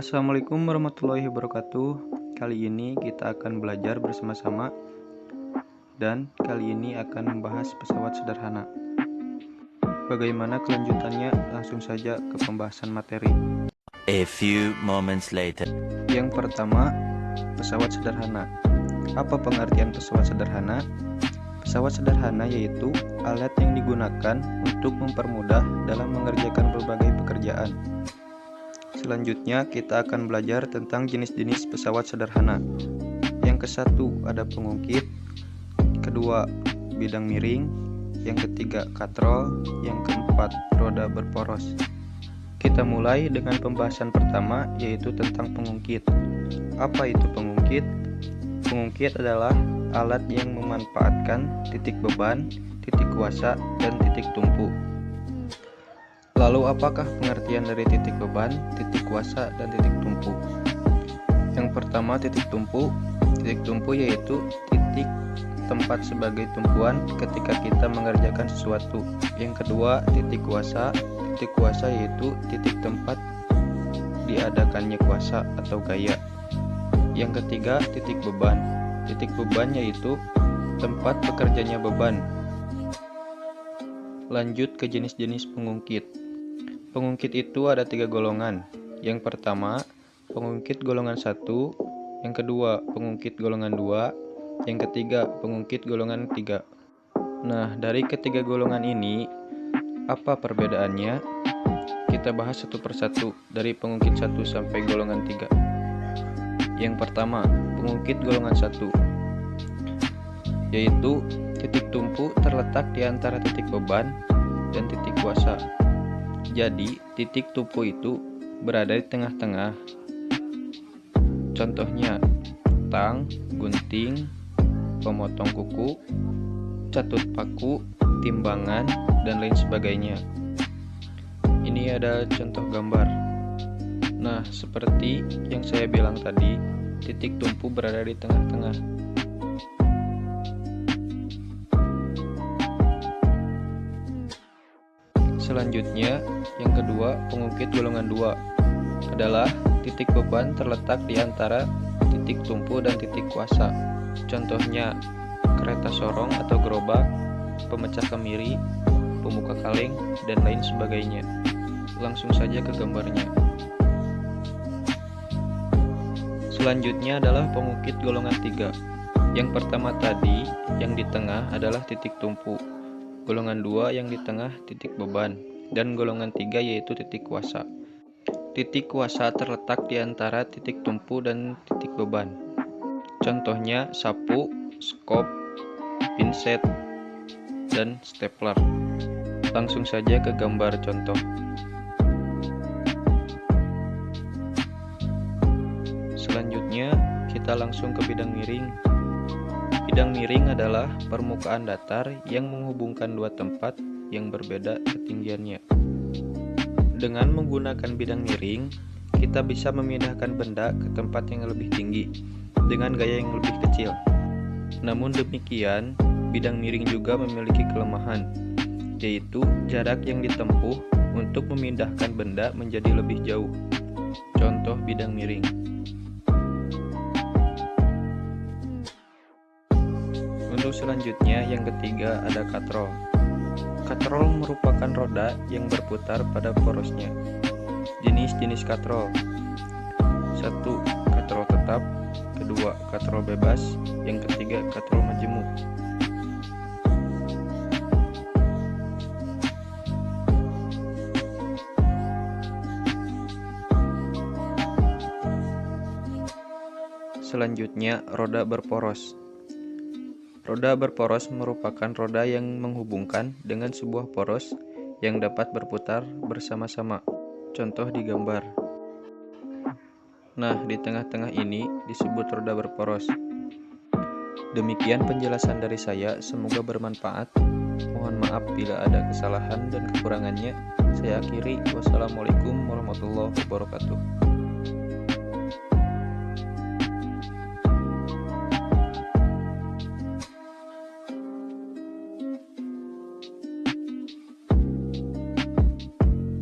Assalamualaikum warahmatullahi wabarakatuh. Kali ini kita akan belajar bersama-sama dan kali ini akan membahas pesawat sederhana. Bagaimana kelanjutannya? Langsung saja ke pembahasan materi. A few moments later. Yang pertama, pesawat sederhana. Apa pengertian pesawat sederhana? Pesawat sederhana yaitu alat yang digunakan untuk mempermudah dalam mengerjakan berbagai pekerjaan. Selanjutnya kita akan belajar tentang jenis-jenis pesawat sederhana. Yang kesatu ada pengungkit, kedua bidang miring, yang ketiga katrol, yang keempat roda berporos. Kita mulai dengan pembahasan pertama yaitu tentang pengungkit. Apa itu pengungkit? Pengungkit adalah alat yang memanfaatkan titik beban, titik kuasa, dan titik tumpu. Lalu apakah pengertian dari titik beban, titik kuasa, dan titik tumpu? Yang pertama titik tumpu. Titik tumpu yaitu titik tempat sebagai tumpuan ketika kita mengerjakan sesuatu. Yang kedua titik kuasa. Titik kuasa yaitu titik tempat diadakannya kuasa atau gaya. Yang ketiga titik beban. Titik beban yaitu tempat bekerjanya beban. Lanjut ke jenis-jenis pengungkit. Pengungkit itu ada 3 golongan. Yang pertama, pengungkit golongan 1, yang kedua, pengungkit golongan 2, yang ketiga, pengungkit golongan 3. Nah, dari ketiga golongan ini, apa perbedaannya? Kita bahas satu persatu dari pengungkit 1 sampai golongan 3. Yang pertama, pengungkit golongan 1, yaitu titik tumpu terletak di antara titik beban dan titik kuasa. Jadi, titik tumpu itu berada di tengah-tengah. Contohnya, tang, gunting, pemotong kuku, catut paku, timbangan, dan lain sebagainya. Ini ada contoh gambar. Nah, seperti yang saya bilang tadi, titik tumpu berada di tengah-tengah. Selanjutnya, yang kedua, pengungkit golongan 2 adalah titik beban terletak di antara titik tumpu dan titik kuasa. Contohnya, kereta sorong atau gerobak, pemecah kemiri, pemuka kaleng, dan lain sebagainya. Langsung saja ke gambarnya. Selanjutnya adalah pengungkit golongan 3. Yang pertama tadi, yang di tengah adalah titik tumpu. Golongan 2 yang di tengah titik beban, dan golongan 3 yaitu titik kuasa. Titik kuasa terletak di antara titik tumpu dan titik beban. Contohnya sapu, skop, pinset, dan stapler. Langsung saja ke gambar contoh. Selanjutnya kita langsung ke bidang miring. Bidang miring adalah permukaan datar yang menghubungkan dua tempat yang berbeda ketinggiannya. Dengan menggunakan bidang miring, kita bisa memindahkan benda ke tempat yang lebih tinggi dengan gaya yang lebih kecil. Namun demikian, bidang miring juga memiliki kelemahan, yaitu jarak yang ditempuh untuk memindahkan benda menjadi lebih jauh. Contoh bidang miring. Untuk selanjutnya, yang ketiga ada katrol. Katrol merupakan roda yang berputar pada porosnya. Jenis-jenis katrol: 1. Katrol tetap, kedua katrol bebas, yang ketiga katrol majemuk. Selanjutnya, roda berporos. Roda berporos merupakan roda yang menghubungkan dengan sebuah poros yang dapat berputar bersama-sama. Contoh di gambar. Nah, di tengah-tengah ini disebut roda berporos. Demikian penjelasan dari saya, semoga bermanfaat. Mohon maaf bila ada kesalahan dan kekurangannya. Saya akhiri. Wassalamualaikum warahmatullahi wabarakatuh.